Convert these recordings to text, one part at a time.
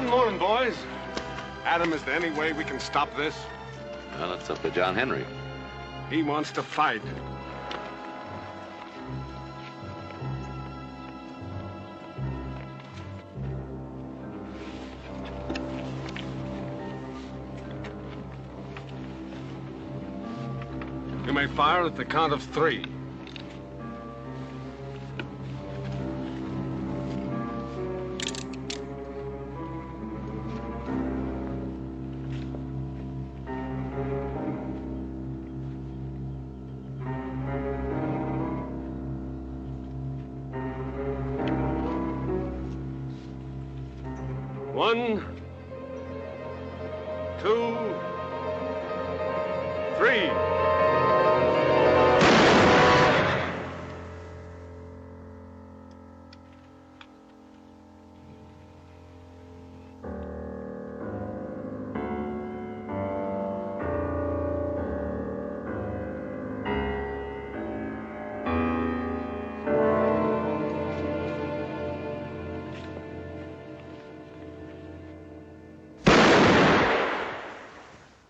Morning, boys. Adam, is there any way we can stop this? Well, it's up to John Henry. He wants to fight. You may fire at the count of 3. One, 2, 3.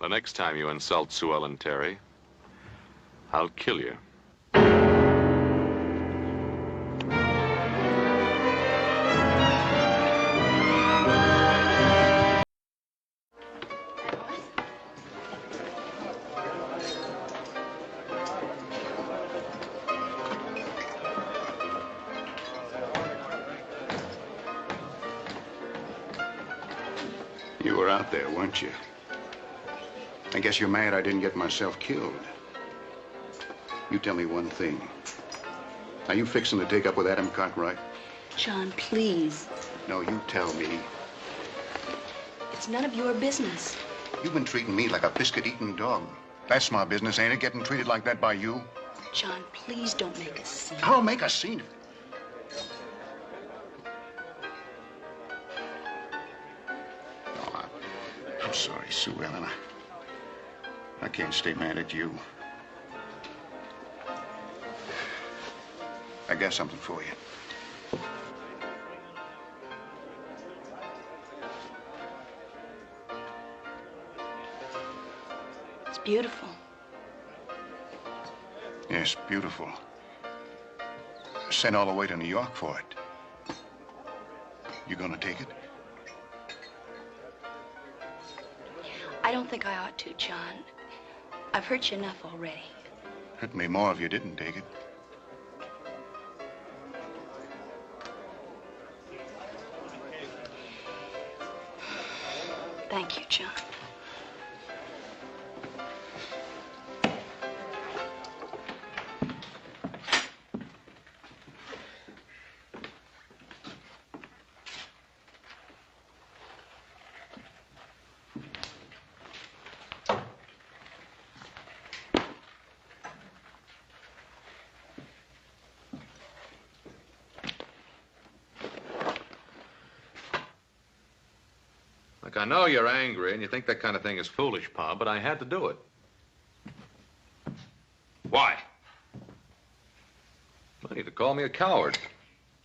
The next time you insult Sue Ellen Terry, I'll kill you. You were out there, weren't you? I guess you're mad I didn't get myself killed. You tell me one thing. Are you fixing to take up with Adam Cartwright? John, please. No, you tell me. It's none of your business. You've been treating me like a biscuit-eating dog. That's my business, ain't it? Getting treated like that by you? John, please don't make a scene. I'll make a scene of it. Oh, I'm sorry, Sue Ellen. I can't stay mad at you. I got something for you. It's beautiful. Yes, beautiful. Sent all the way to New York for it. You gonna take it? I don't think I ought to, John. I've hurt you enough already. Hurt me more if you didn't take it. Thank you, John. Look, I know you're angry and you think that kind of thing is foolish, Pa, but I had to do it. Why? Well, you call me a coward.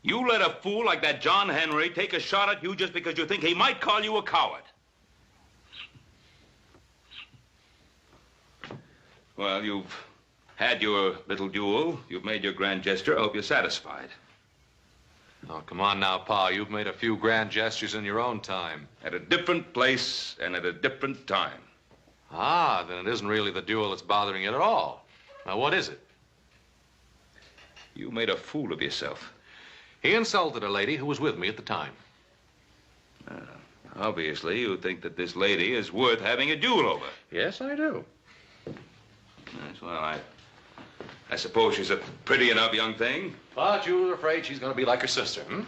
You let a fool like that John Henry take a shot at you just because you think he might call you a coward. Well, you've had your little duel. You've made your grand gesture. I hope you're satisfied. Oh, come on now, Pa. You've made a few grand gestures in your own time. At a different place and at a different time. Ah, then it isn't really the duel that's bothering you at all. Now, what is it? You made a fool of yourself. He insulted a lady who was with me at the time. Obviously, you think that this lady is worth having a duel over. Yes, I do. Yes, well, I suppose she's a pretty enough young thing. But you're afraid she's going to be like her sister, hmm?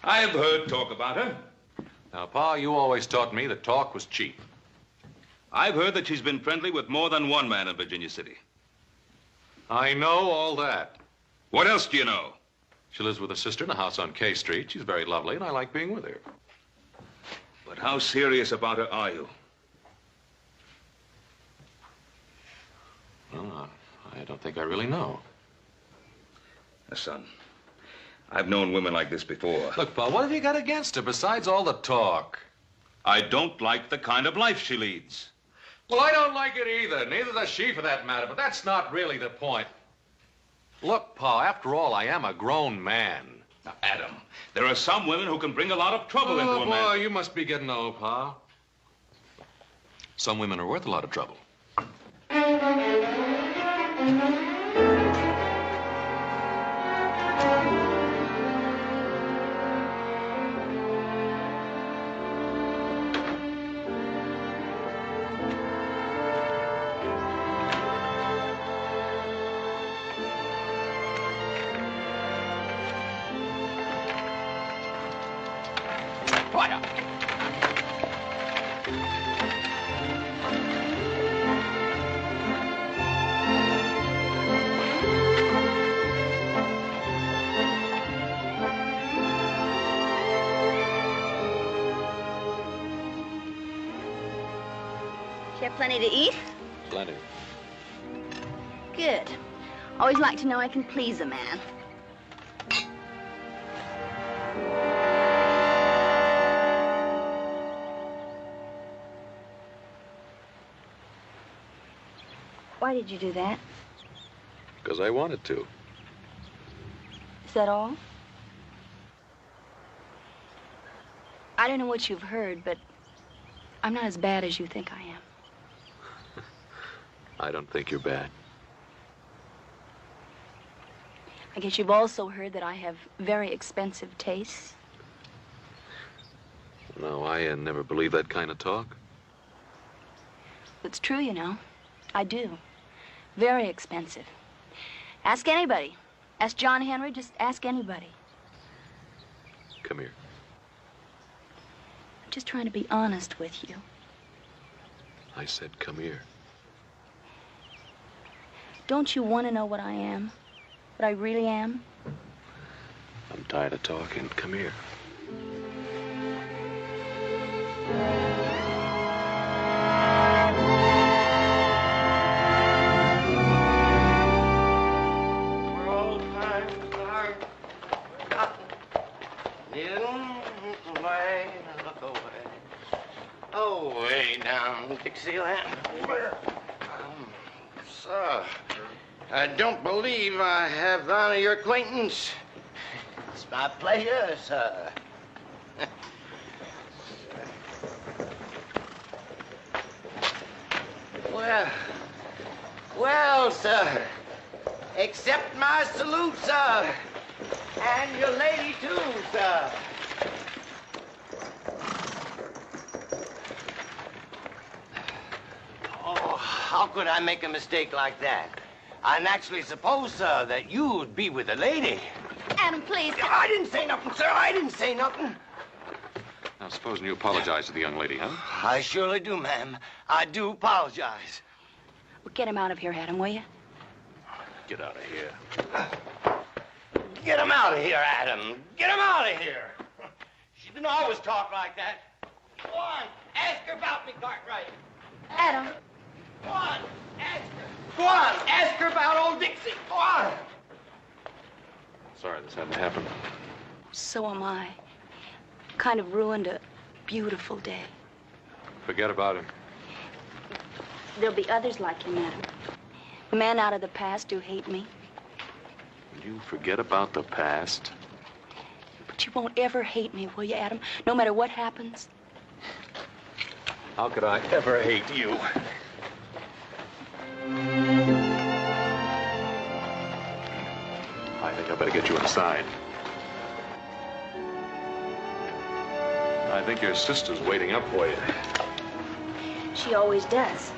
I've heard talk about her. Now, Pa, you always taught me that talk was cheap. I've heard that she's been friendly with more than one man in Virginia City. I know all that. What else do you know? She lives with her sister in a house on K Street. She's very lovely, and I like being with her. But how serious about her are you? Well, I don't think I really know. Son, I've known women like this before. Look, Pa, what have you got against her besides all the talk? I don't like the kind of life she leads. Well, I don't like it either. Neither does she, for that matter. But that's not really the point. Look, Pa, after all, I am a grown man. Now, Adam, there are some women who can bring a lot of trouble into a man. Oh, boy, you must be getting old, Pa. Some women are worth a lot of trouble. Plenty to eat? Plenty. Good. Always like to know I can please a man. Why did you do that? Because I wanted to. Is that all? I don't know what you've heard, but I'm not as bad as you think I am. I don't think you're bad. I guess you've also heard that I have very expensive tastes. No, I never believed that kind of talk. It's true, you know. I do. Very expensive. Ask anybody. Ask John Henry, just ask anybody. Come here. I'm just trying to be honest with you. I said come here. Don't you want to know what I am? What I really am? I'm tired of talking. Come here. We're old times are forgotten. Didn't way to look away. Away down Dixieland. Sir, I don't believe I have the honor of your acquaintance. It's my pleasure, sir. Well, sir, accept my salute, sir. And your lady, too, sir. Oh, how could I make a mistake like that? I naturally suppose, sir, that you would be with a lady. Adam, please. I didn't say nothing, sir. I didn't say nothing. Now, supposing you apologize to the young lady, huh? I surely do, ma'am. I do apologize. Well, get him out of here, Adam, will you? Get out of here. Get him out of here, Adam. Get him out of here. She didn't always talk like that. Go on, ask her about me, Cartwright. Adam. Go on, ask her. Go on, ask her about old Dixie. Go on. Sorry this had to happen. So am I. Kind of ruined a beautiful day. Forget about him. There'll be others like him, Adam. Men out of the past who hate me. You forget about the past. But you won't ever hate me, will you, Adam? No matter what happens? How could I ever hate you? I think I better get you inside. I think your sister's waiting up for you. She always does.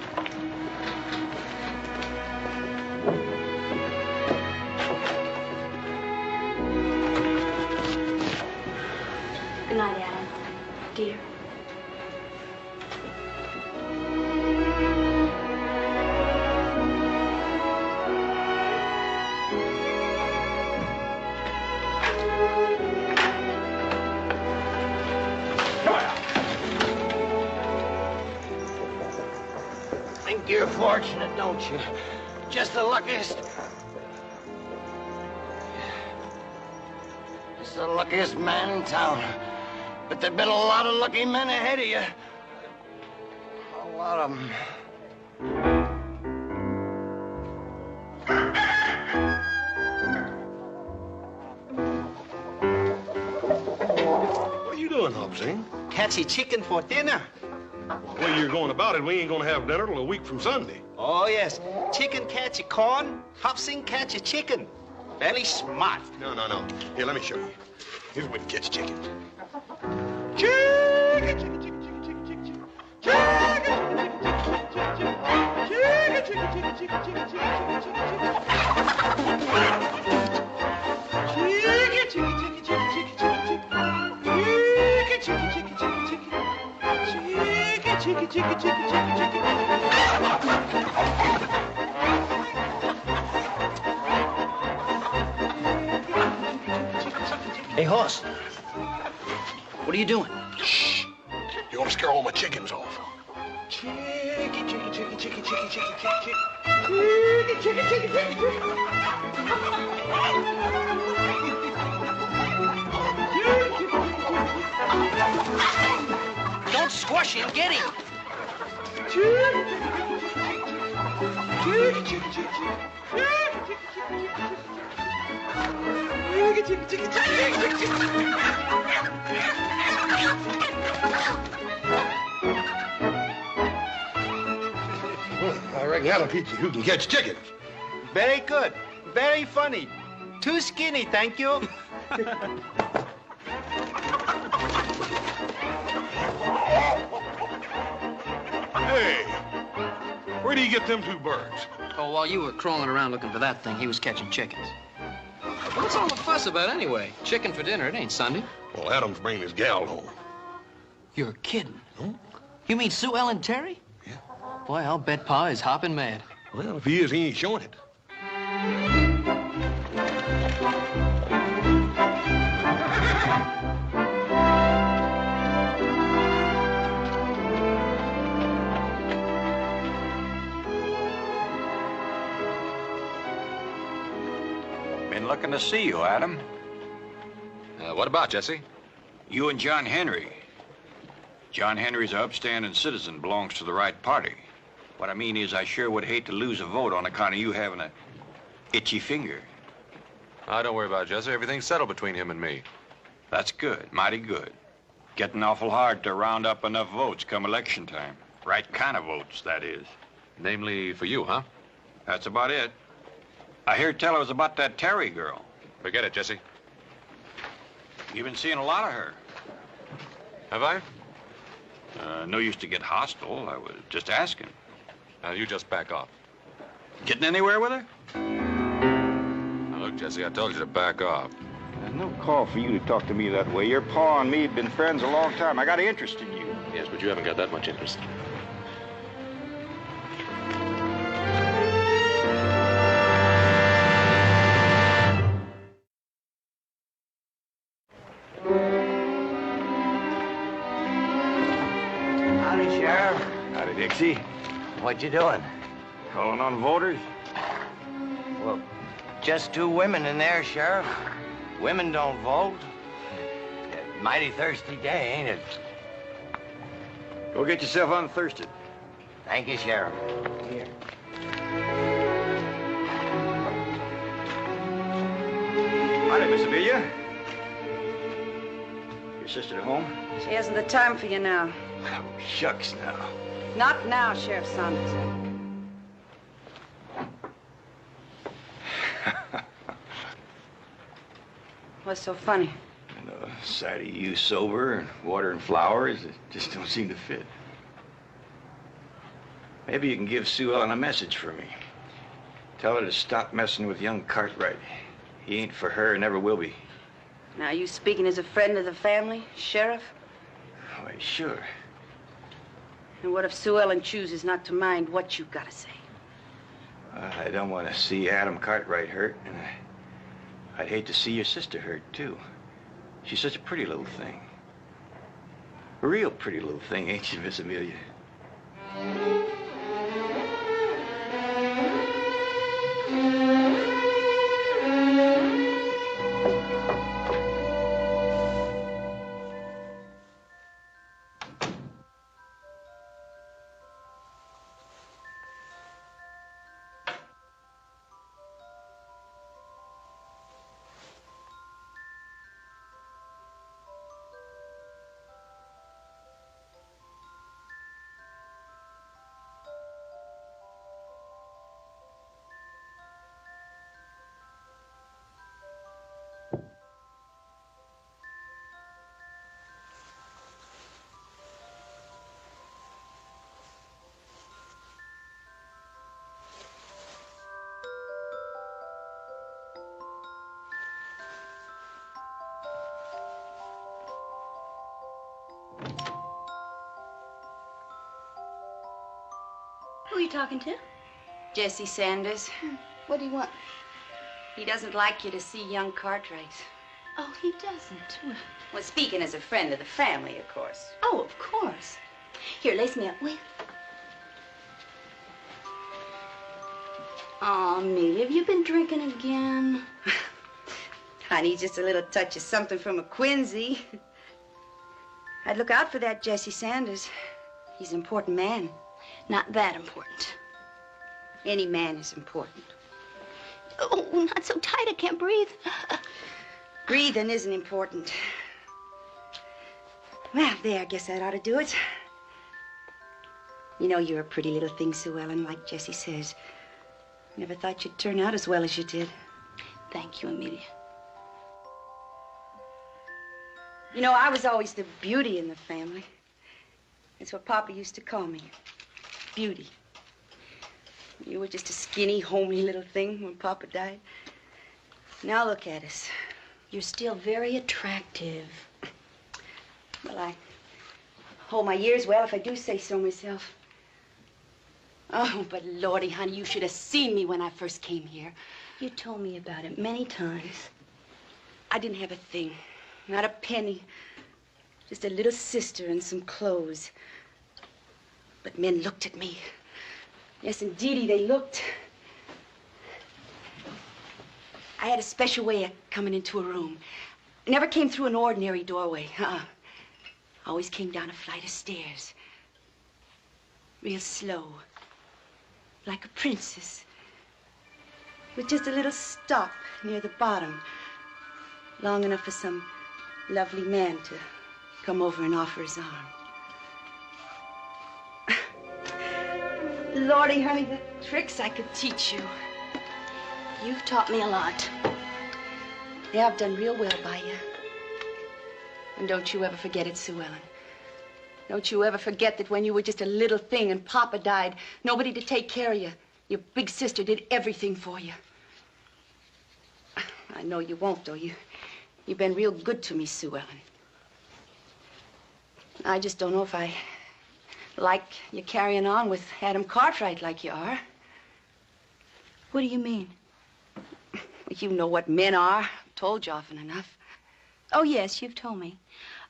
Good night, Adam. Dear. Think you're fortunate, don't you? Just the luckiest. Just the luckiest man in town. But there've been a lot of lucky men ahead of you. A lot of them. What are you doing, Hobsing? Catchy chicken for dinner. The way you're going about it, we ain't gonna have dinner till a week from Sunday. Oh, yes. Chicken catchy corn, Hobson catchy chicken. Very smart. No. Here, let me show you. Here's a way to catch chicken. Hey, Hoss. What are you doing? Shh. You're gonna scare all my chickens off. Don't squash him. Get him. I reckon that'll teach you who can catch chickens. Very good. Very funny. Too skinny, thank you. Hey, where do you get them two birds? Oh, while you were crawling around looking for that thing, he was catching chickens. What's all the fuss about anyway? Chicken for dinner, it ain't Sunday. Well, Adam's bringing his gal home. You're kidding. You mean Sue Ellen Terry? Yeah. Boy, I'll bet Pa is hopping mad. Well, if he is, he ain't showing it. Been looking to see you, Adam. What about, Jesse? You and John Henry. John Henry's an upstanding citizen, belongs to the right party. What I mean is I sure would hate to lose a vote on account of you having a itchy finger. Don't worry about it, Jesse. Everything's settled between him and me. That's good, mighty good. Getting awful hard to round up enough votes come election time. Right kind of votes, that is. Namely for you, huh? That's about it. I hear tell it was about that Terry girl. Forget it, Jesse. You've been seeing a lot of her. Have I? No use to get hostile. I was just asking. Now, you just back off. Getting anywhere with her? Now, look, Jesse, I told you to back off. There's no call for you to talk to me that way. Your pa and me have been friends a long time. I got an interest in you. Yes, but you haven't got that much interest. Howdy, Sheriff. Howdy, Dixie. What you doing? Calling on voters? Well, just two women in there, Sheriff. Women don't vote. Mighty thirsty day, ain't it? Go get yourself unthirsted. Thank you, Sheriff. Here. Howdy, Miss Amelia. Your sister at home? She hasn't the time for you now. Oh, shucks now. Not now, Sheriff Saunders. What's so funny? And the sight of you sober and watering flowers, it just don't seem to fit. Maybe you can give Sue Ellen a message for me. Tell her to stop messing with young Cartwright. He ain't for her and never will be. Now, you speaking as a friend of the family, Sheriff? Why, sure. And what if Sue Ellen chooses not to mind what you've got to say? I don't want to see Adam Cartwright hurt, and I'd hate to see your sister hurt, too. She's such a pretty little thing. A real pretty little thing, ain't she, Miss Amelia? Who are you talking to? Jesse Sanders. What do you want? He doesn't like you to see young Cartwright. Oh, he doesn't. Well, speaking as a friend of the family, of course. Oh, of course. Here, lace me up, will you? Oh, Amelia, have you been drinking again? Honey, just a little touch of something from a Quincy. I'd look out for that Jesse Sanders. He's an important man. Not that important. Any man is important. Oh, not so tight, I can't breathe. Breathing isn't important. Well, there, I guess that ought to do it. You know, you're a pretty little thing, Sue Ellen, like Jesse says. Never thought you'd turn out as well as you did. Thank you, Amelia. You know, I was always the beauty in the family. That's what Papa used to call me. Beauty. You were just a skinny, homely little thing when Papa died. Now look at us. You're still very attractive. Well, I hold my years well, if I do say so myself. Oh, but Lordy, honey, you should have seen me when I first came here. You told me about it many times. I didn't have a thing, not a penny. Just a little sister and some clothes. But men looked at me. Yes, indeedy, they looked. I had a special way of coming into a room. I never came through an ordinary doorway. Always came down a flight of stairs. Real slow. Like a princess. With just a little stop near the bottom. Long enough for some lovely man to come over and offer his arm. Lordy, honey, the tricks I could teach you. You've taught me a lot. Yeah, I've done real well by you. And don't you ever forget it, Sue Ellen. Don't you ever forget that when you were just a little thing and Papa died, nobody to take care of you, your big sister did everything for you. I know you won't, though. You've been real good to me, Sue Ellen. I just don't know if I like you carrying on with Adam Cartwright like you are. What do you mean? You know what men are. I've told you often enough. Oh, yes, you've told me.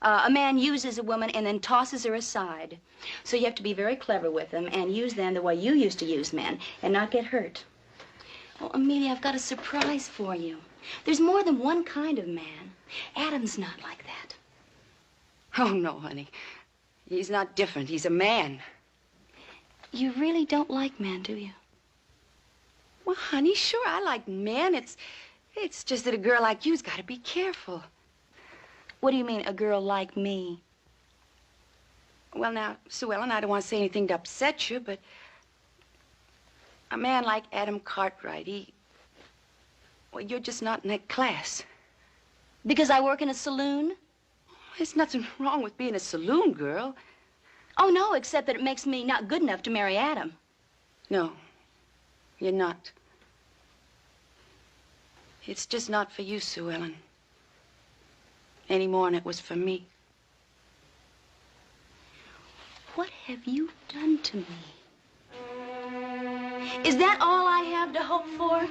A man uses a woman and then tosses her aside. So you have to be very clever with them and use them the way you used to use men and not get hurt. Oh, Amelia, I've got a surprise for you. There's more than one kind of man. Adam's not like that. Oh, no, honey. He's not different. He's a man. You really don't like men, do you? Well, honey, sure, I like men. It's just that a girl like you's got to be careful. What do you mean, a girl like me? Well, now, Sue Ellen, I don't want to say anything to upset you, but a man like Adam Cartwright, well, you're just not in that class. Because I work in a saloon? There's nothing wrong with being a saloon girl. Oh, no, except that it makes me not good enough to marry Adam. No, you're not. It's just not for you, Sue Ellen. Any more than it was for me. What have you done to me? Is that all I have to hope for?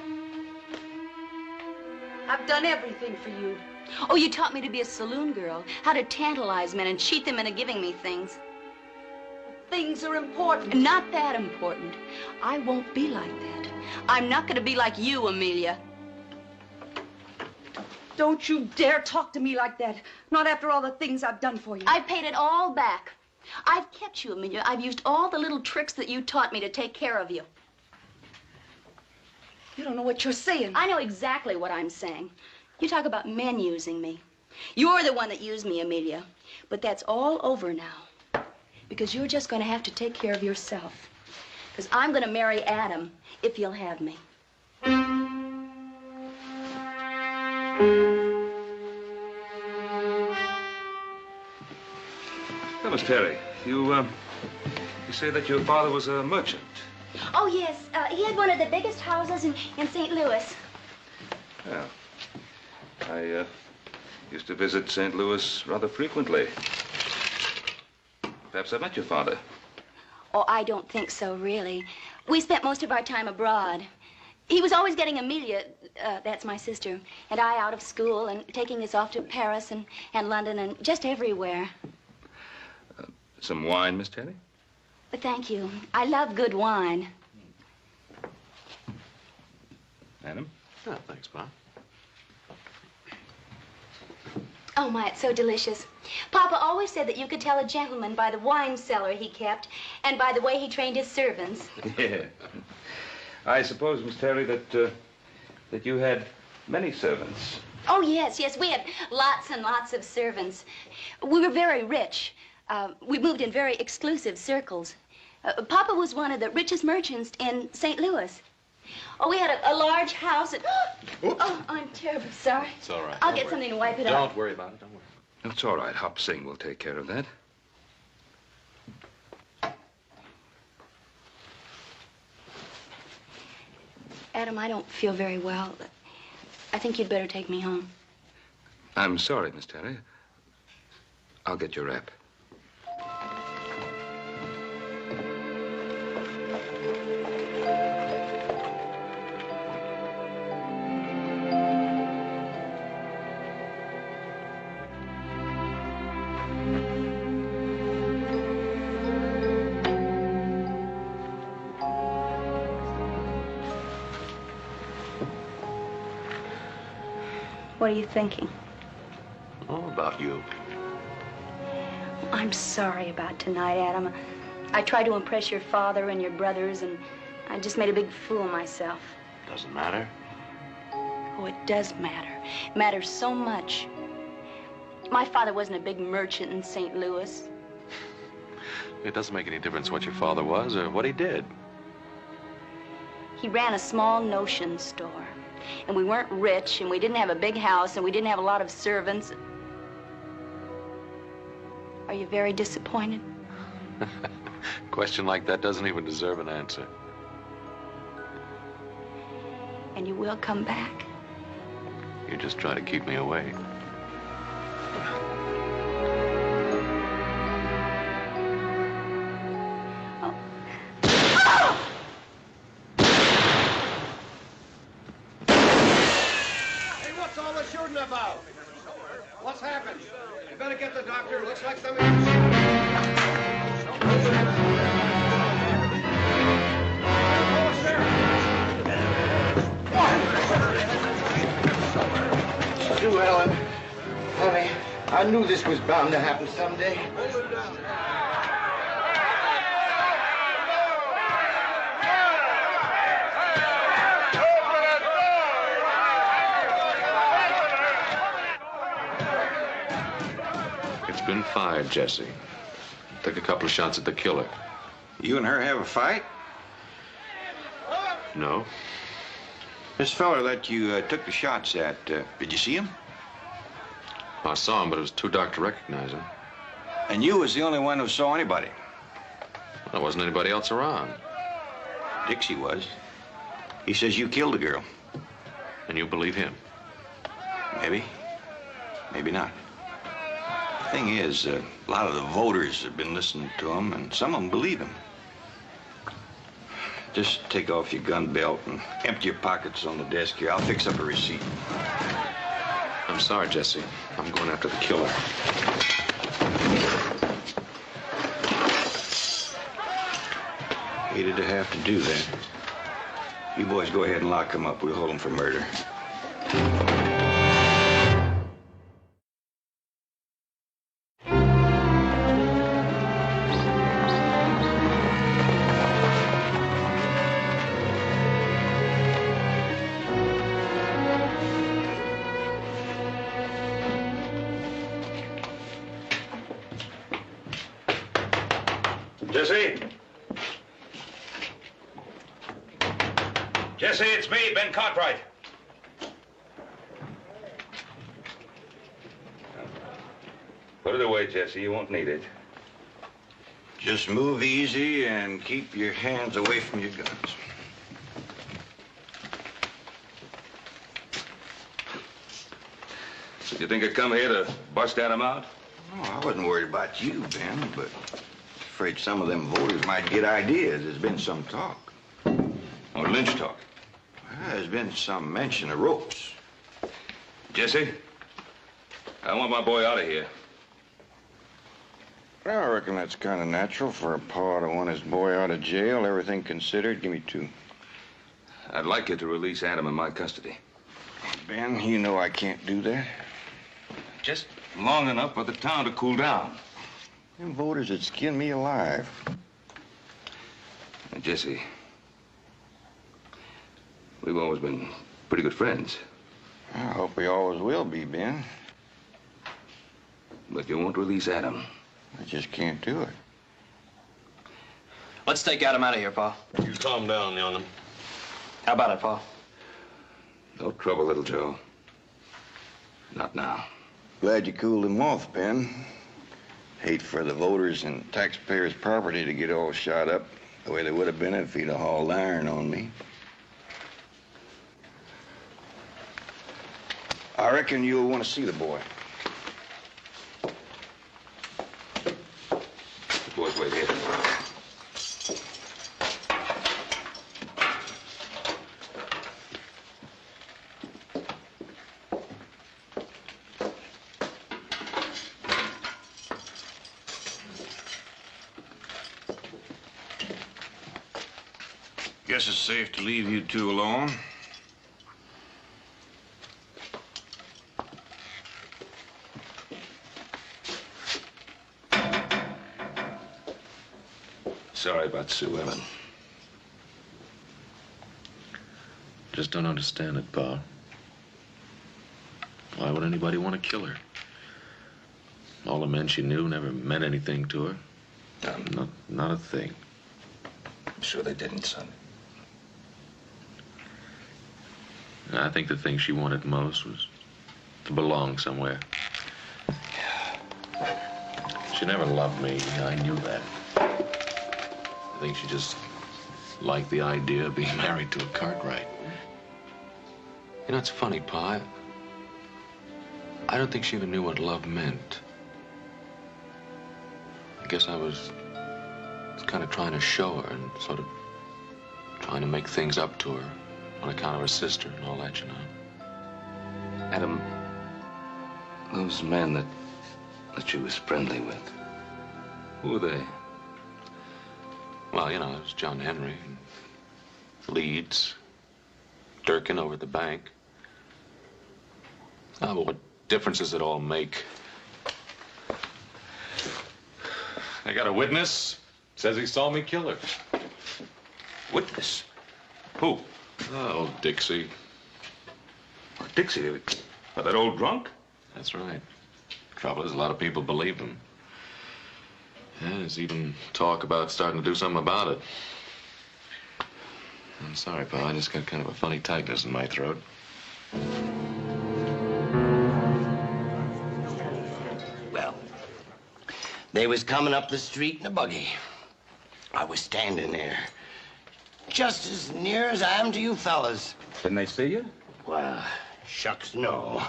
I've done everything for you. Oh, you taught me to be a saloon girl, how to tantalize men and cheat them into giving me things. Things are important. Not that important. I won't be like that. I'm not going to be like you, Amelia. Don't you dare talk to me like that. Not after all the things I've done for you. I've paid it all back. I've kept you, Amelia. I've used all the little tricks that you taught me to take care of you. You don't know what you're saying. I know exactly what I'm saying. You talk about men using me. You're the one that used me, Amelia. But that's all over now. Because you're just going to have to take care of yourself. Because I'm going to marry Adam if you'll have me. Now, Miss Carey, you say that your father was a merchant. Oh, yes. He had one of the biggest houses in St. Louis. Yeah. I used to visit St. Louis rather frequently. Perhaps I've met your father. Oh, I don't think so, really. We spent most of our time abroad. He was always getting Amelia, that's my sister, and I out of school and taking us off to Paris and London and just everywhere. Some wine, Miss Terry? But thank you. I love good wine. Adam? Oh, thanks, Pop. Oh, my, it's so delicious. Papa always said that you could tell a gentleman by the wine cellar he kept and by the way he trained his servants. Yeah. I suppose, Miss Terry, that you had many servants. Oh, yes, yes. We had lots and lots of servants. We were very rich. We moved in very exclusive circles. Papa was one of the richest merchants in St. Louis. Oh, we had a large house. Oh, I'm terribly sorry. It's all right. I'll get something to wipe it off. Don't worry about it. Don't worry. It's all right. Hop Sing will take care of that. Adam, I don't feel very well. I think you'd better take me home. I'm sorry, Miss Terry. I'll get your wrap. What are you thinking? Oh, about you. I'm sorry about tonight, Adam. I tried to impress your father and your brothers, and I just made a big fool of myself. Doesn't matter. Oh, it does matter. It matters so much. My father wasn't a big merchant in St. Louis. It doesn't make any difference what your father was or what he did. He ran a small notion store. And we weren't rich, and we didn't have a big house, and we didn't have a lot of servants. Are you very disappointed? A question like that doesn't even deserve an answer. And you will come back? You're just trying to keep me away. About? What's happened? You better get the doctor. Looks like somebody... Sue Ellen, honey, I knew this was bound to happen someday. Been fired, Jesse. Took a couple of shots at the killer. You and her have a fight? No. This fella that you took the shots at, did you see him? I saw him, but it was too dark to recognize him. And you was the only one who saw anybody? There wasn't anybody else around. Dixie was. He says you killed the girl. And you believe him? Maybe. Maybe not. The thing is, a lot of the voters have been listening to him, and some of them believe him. Just take off your gun belt and empty your pockets on the desk here. I'll fix up a receipt. I'm sorry, Jesse. I'm going after the killer. Hated to have to do that. You boys go ahead and lock him up. We'll hold him for murder. Jesse? Jesse, it's me, Ben Cartwright. Put it away, Jesse. You won't need it. Just move easy and keep your hands away from your guns. You think I'd come here to bust Adam out? Oh, I wasn't worried about you, Ben, but afraid some of them voters might get ideas. There's been some talk. Or lynch talk. There's been some mention of ropes. Jesse, I want my boy out of here. Well, I reckon that's kind of natural for a pa to want his boy out of jail, everything considered. Give me 2. I'd like you to release Adam in my custody. Ben, you know I can't do that. Just long enough for the town to cool down. Them voters would skin me alive. Now, Jesse, we've always been pretty good friends. I hope we always will be, Ben. But you won't release Adam. I just can't do it. Let's take Adam out of here, Pa. You calm down, young'un. How about it, Pa? No trouble, little Joe. Not now. Glad you cooled him off, Ben. Hate for the voters and taxpayers' property to get all shot up the way they would have been if he'd have hauled iron on me. I reckon you'll want to see the boy. The boy's wait here. Guess it's safe to leave you 2 alone. Sorry about Sue Ellen. Just don't understand it, Pa. Why would anybody want to kill her? All the men she knew never meant anything to her. Not a thing. I'm sure they didn't, son. I think the thing she wanted most was to belong somewhere. She never loved me. I knew that. I think she just liked the idea of being married to a Cartwright. You know, it's funny, Pa. I don't think she even knew what love meant. I guess I was kind of trying to show her and sort of trying to make things up to her on account of her sister and all that, you know. Adam, those men that she was friendly with, who were they? Well, you know, it was John Henry, and Leeds, Durkin over at the bank. Oh, but what difference does it all make? I got a witness. Says he saw me kill her. Witness? Who? Oh, Dixie. Oh, Dixie? That old drunk? That's right. Trouble is, a lot of people believe him. Yeah, there's even talk about starting to do something about it. I'm sorry, pal. I just got kind of a funny tightness in my throat. Well, they was coming up the street in a buggy. I was standing there, just as near as I am to you fellas. Didn't they see you? Well, shucks, no.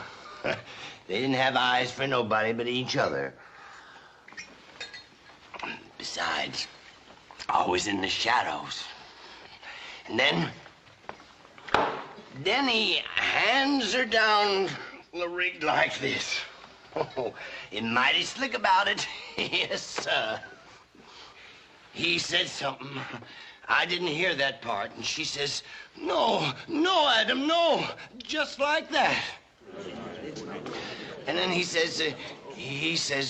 They didn't have eyes for nobody but each other. Besides, I was in the shadows. And then he hands her down the rig like this. Oh, he's mighty slick about it. Yes, sir. He said something. I didn't hear that part. And she says, no, Adam, no. Just like that. And then he says...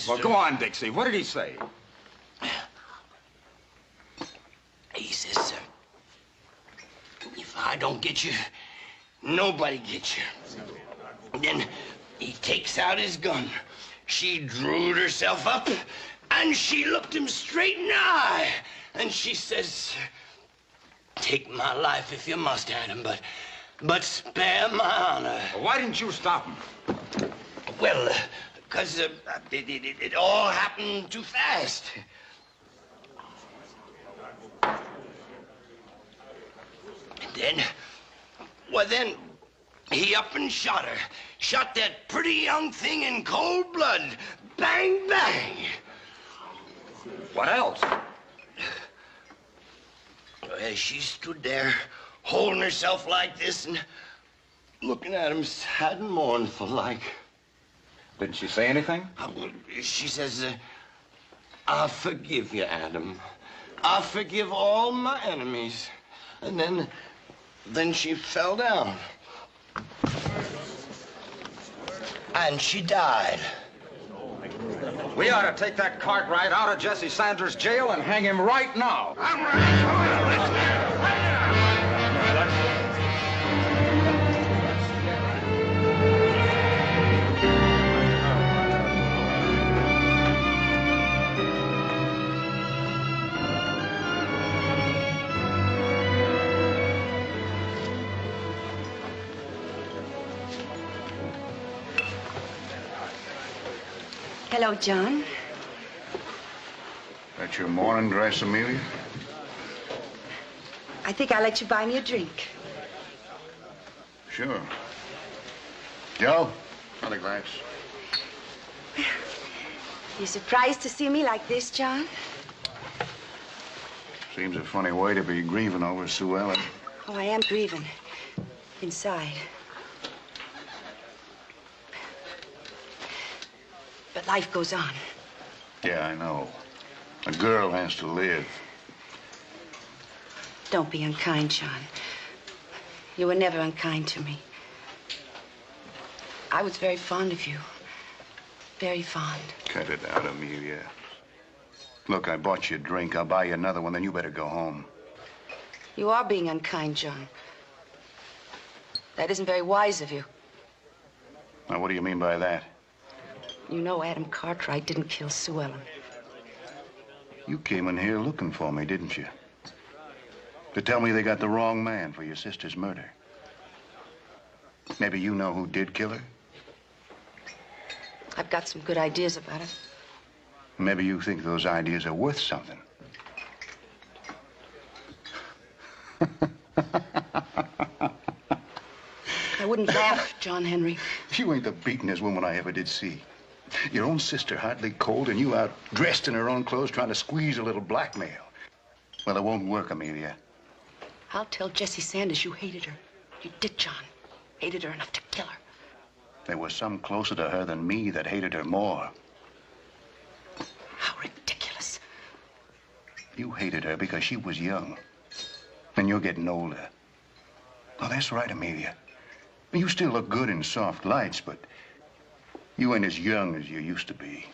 Well, go on, Dixie. What did he say? He says, if I don't get you, nobody gets you. And then he takes out his gun. She drewed herself up, and she looked him straight in the eye. And she says, take my life if you must, Adam, but spare my honor. Well, why didn't you stop him? Well, because it all happened too fast. Then he up and shot her. Shot that pretty young thing in cold blood. Bang, bang. What else? As she stood there, holding herself like this and looking at him sad and mournful like. Didn't she say anything? She says, I forgive you, Adam. I forgive all my enemies. And then she fell down. And she died. We ought to take that Cartwright out of Jesse Sanders' jail and hang him right now. I'm ready. Hello, John. That's your morning dress, Amelia? I think I'll let you buy me a drink. Sure. Joe, another glass. You surprised to see me like this, John? Seems a funny way to be grieving over Sue Ellen. Oh, I am grieving. Inside. But life goes on. Yeah, I know. A girl has to live. Don't be unkind, John. You were never unkind to me. I was very fond of you. Very fond. Cut it out, Amelia. Look, I bought you a drink. I'll buy you another one, then you better go home. You are being unkind, John. That isn't very wise of you. Now, what do you mean by that? You know Adam Cartwright didn't kill Sue Ellen. You came in here looking for me, didn't you? To tell me they got the wrong man for your sister's murder. Maybe you know who did kill her? I've got some good ideas about it. Maybe you think those ideas are worth something. I wouldn't laugh, John Henry. You ain't the beatenest woman I ever did see. Your own sister hardly cold, and you out dressed in her own clothes trying to squeeze a little blackmail. Well, it won't work, Amelia. I'll tell Jesse Sanders you hated her. You did, John. Hated her enough to kill her. There was some closer to her than me that hated her more. How ridiculous. You hated her because she was young. And you're getting older. Oh, that's right, Amelia. You still look good in soft lights, but you ain't as young as you used to be.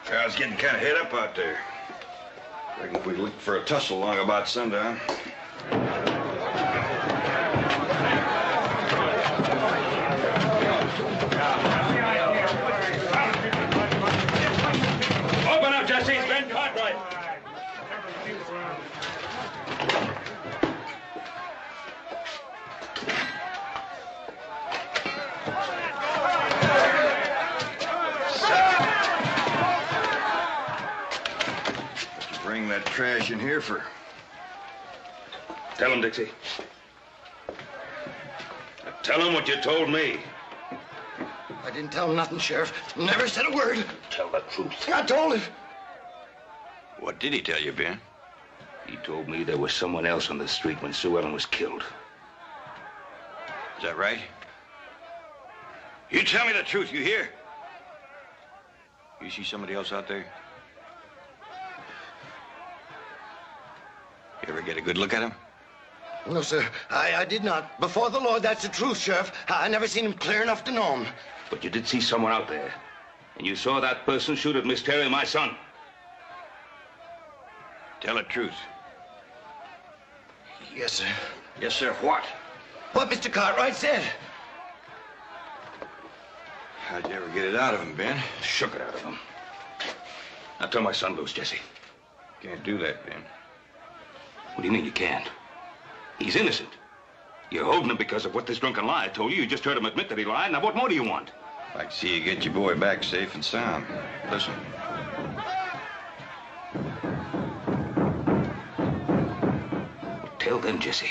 I was getting kind of head up out there. Reckon if we looked for a tussle long about sundown. Open up, Jesse. It's Ben Cartwright. Bring that trash in here for... Tell him, Dixie. Tell him what you told me. I didn't tell him nothing, Sheriff. Never said a word. Tell the truth. I told him. What did he tell you, Ben? He told me there was someone else on the street when Sue Ellen was killed. Is that right? You tell me the truth, you hear? You see somebody else out there? You ever get a good look at him? No, sir. I did not. Before the Lord, that's the truth, Sheriff. I never seen him clear enough to know him. But you did see someone out there. And you saw that person shoot at Miss Carey, my son. Tell the truth. Yes, sir. Yes, sir. What? What Mr. Cartwright said. How'd you ever get it out of him, Ben? Shook it out of him. Now turn my son loose, Jesse. Can't do that, Ben. What do you mean you can't? He's innocent. You're holding him because of what this drunken liar told you. You just heard him admit that he lied. Now, what more do you want? I'd like to see you get your boy back safe and sound. Listen. Tell them, Jesse.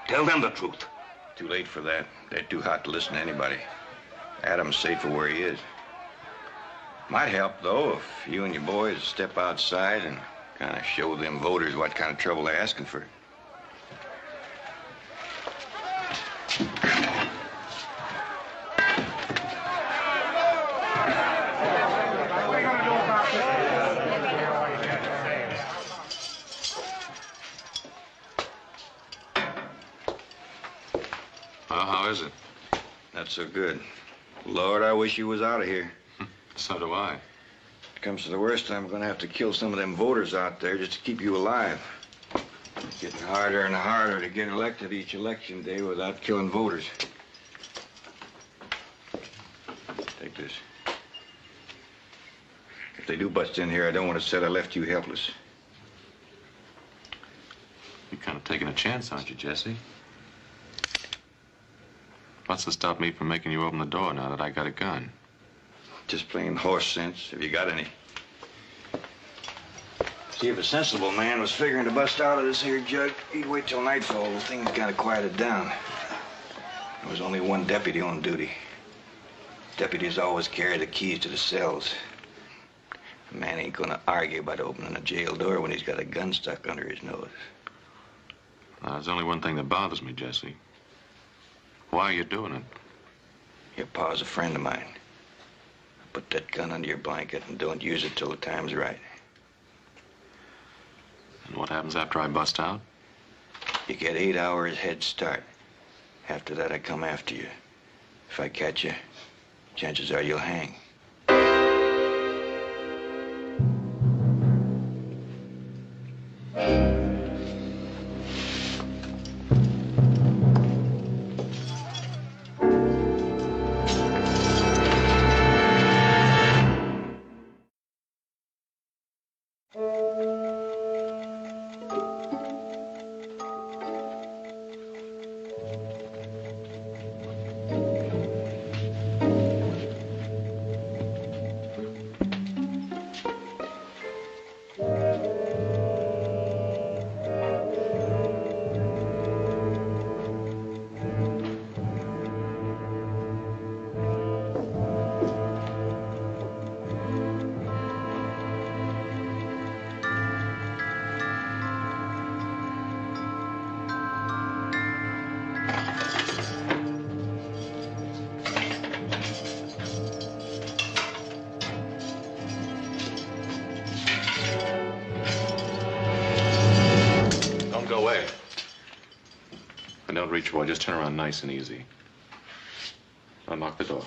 Tell them the truth. Too late for that. They're too hot to listen to anybody. Adam's safe for where he is. Might help, though, if you and your boys step outside and kind of show them voters what kind of trouble they're asking for. How is it? Not so good. Lord, I wish you was out of here. So do I. If it comes to the worst, I'm gonna have to kill some of them voters out there just to keep you alive. It's getting harder and harder to get elected each election day without killing voters. Take this. If they do bust in here, I don't want to say I left you helpless. You're kind of taking a chance, aren't you, Jesse? What's to stop me from making you open the door now that I got a gun? Just plain horse sense, if you got any. See, if a sensible man was figuring to bust out of this here jug, he'd wait till nightfall till things kind of quieted down. There was only one deputy on duty. Deputies always carry the keys to the cells. A man ain't gonna argue about opening a jail door when he's got a gun stuck under his nose. There's only one thing that bothers me, Jesse. Why are you doing it? Your pa's a friend of mine. Put that gun under your blanket and don't use it till the time's right. And what happens after I bust out? You get 8 hours head start. After that, I come after you. If I catch you, chances are you'll hang. Don't reach, boy. Just turn around nice and easy. Unlock the door.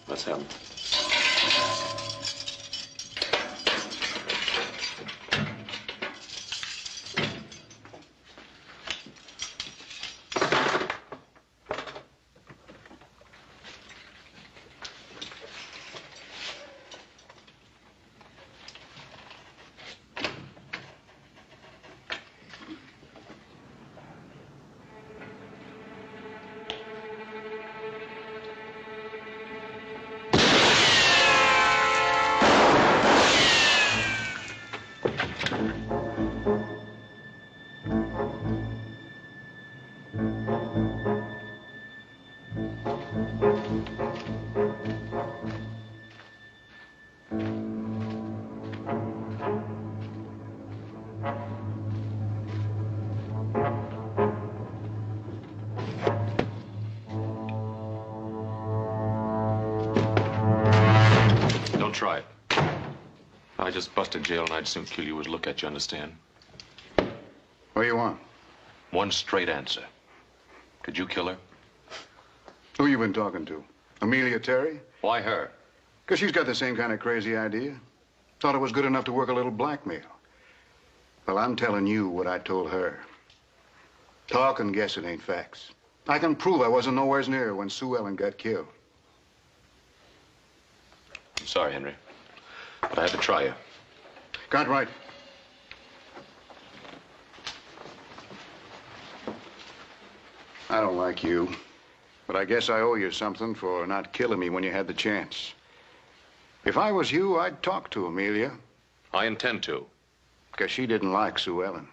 Let's have him. Try it. I just busted jail and I'd soon kill you as look at you, understand? What do you want? One straight answer. Did you kill her? Who you been talking to? Amelia Terry? Why her? Because she's got the same kind of crazy idea. Thought it was good enough to work a little blackmail. Well, I'm telling you what I told her. Talk and guess it ain't facts. I can prove I wasn't nowhere near when Sue Ellen got killed. I'm sorry, Henry, but I had to try you. Cartwright. I don't like you. But I guess I owe you something for not killing me when you had the chance. If I was you, I'd talk to Amelia. I intend to. Because she didn't like Sue Ellen.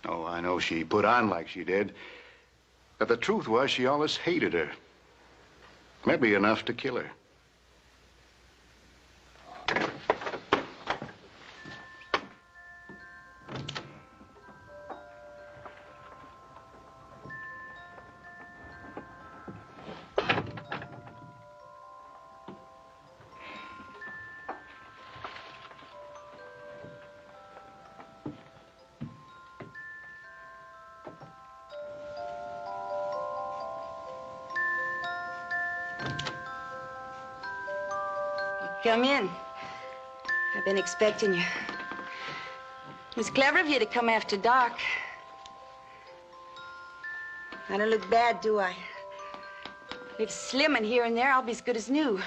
Oh, I know she put on like she did. But the truth was she always hated her. Maybe enough to kill her. Come in. I've been expecting you. It was clever of you to come after dark. I don't look bad, do I? If slim and here and there, I'll be as good as new.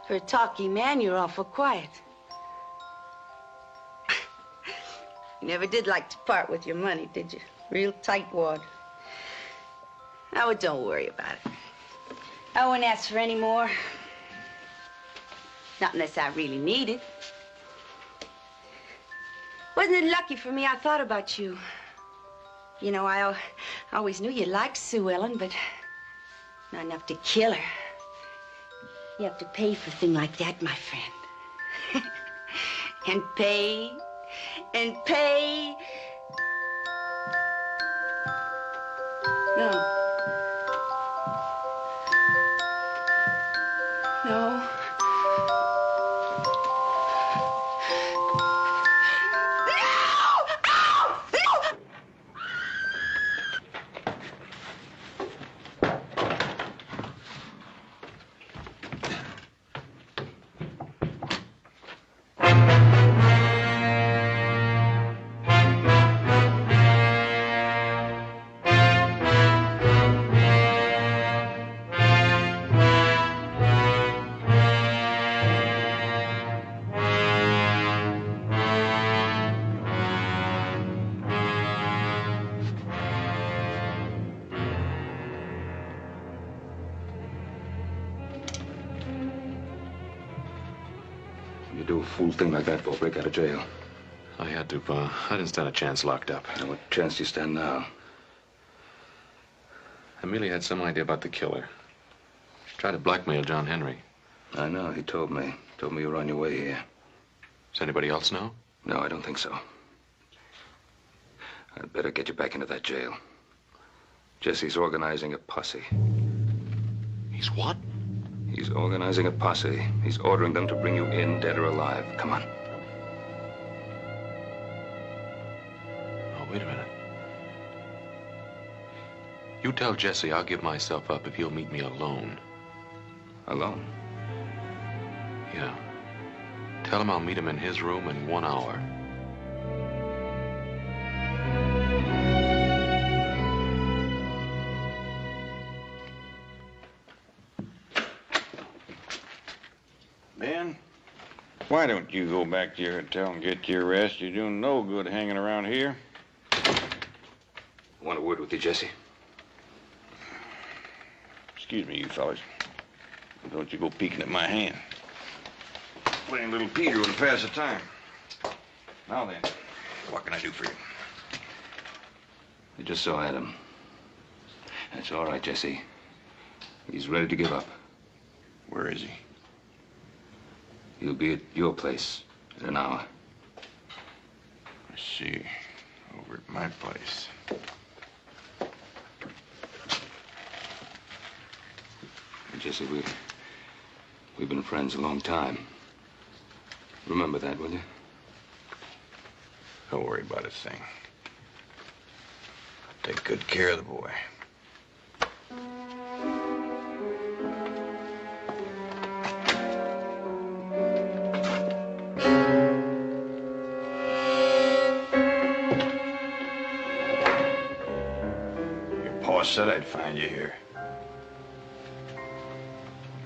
For a talky man, you're awful quiet. You never did like to part with your money, did you? Real tightwad. Oh, don't worry about it. I won't ask for any more. Not unless I really need it. Wasn't it lucky for me I thought about you? You know, I always knew you liked Sue Ellen, but not enough to kill her. You have to pay for a thing like that, my friend. And pay, and pay. No. No. You do a fool thing like that for a break out of jail. I had to, Pa. I didn't stand a chance locked up. Now, what chance do you stand now? Amelia had some idea about the killer. She tried to blackmail John Henry. I know, he told me. Told me you were on your way here. Does anybody else know? No, I don't think so. I'd better get you back into that jail. Jesse's organizing a posse. He's what? He's organizing a posse. He's ordering them to bring you in, dead or alive. Come on. Oh, wait a minute. You tell Jesse I'll give myself up if he'll meet me alone. Alone? Yeah. Tell him I'll meet him in his room in 1 hour. Ben, why don't you go back to your hotel and get your rest? You're doing no good hanging around here. I want a word with you, Jesse. Excuse me, you fellas. Don't you go peeking at my hand. Plain little Peter would have passed the time. Now then, what can I do for you? I just saw Adam. That's all right, Jesse. He's ready to give up. Where is he? He'll be at your place in an hour. I see. Over at my place. Jesse, we've been friends a long time. Remember that, will you? Don't worry about a thing. Take good care of the boy. Your pa said I'd find you here.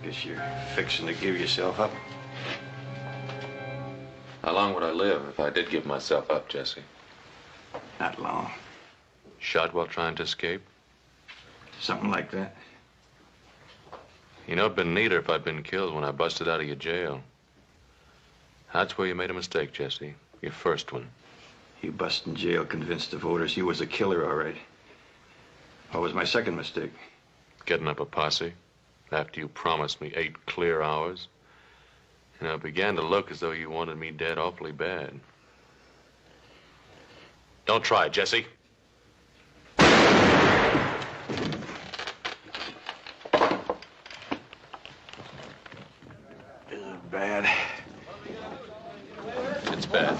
Guess you're fixing to give yourself up. How long would I live if I did give myself up, Jesse? Not long. Shot while trying to escape? Something like that. You know, it'd been neater if I'd been killed when I busted out of your jail. That's where you made a mistake, Jesse. Your first one. You busted in jail convinced the voters you was a killer, all right. What was my second mistake? Getting up a posse after you promised me 8 clear hours. You know, it began to look as though you wanted me dead awfully bad. Don't try it, Jesse. Is it bad? It's bad.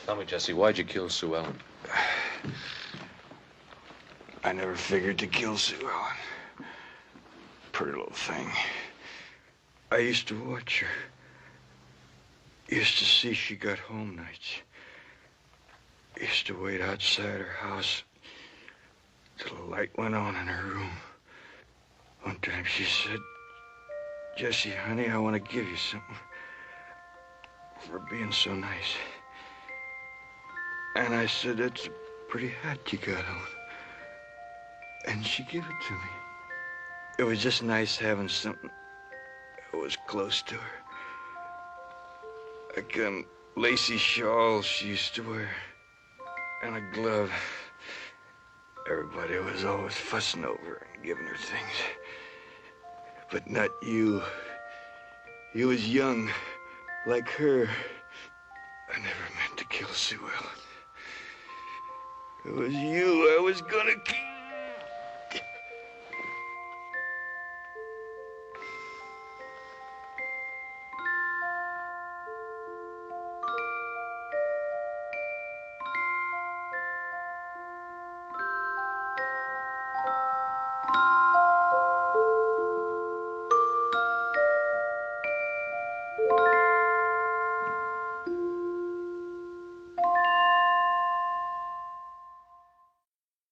Tell me, Jesse, why'd you kill Sue Ellen? I never figured to kill Sue Ellen. Pretty little thing. I used to watch her. Used to see she got home nights. Used to wait outside her house till the light went on in her room. One time she said, "Jesse, honey, I want to give you something for being so nice." And I said, "That's a pretty hat you got on." And she gave it to me. It was just nice having something that was close to her. Like a lacy shawl she used to wear. And a glove. Everybody was always fussing over her and giving her things. But not you. You was young, like her. I never meant to kill Sue Ellen. It was you I was gonna kill.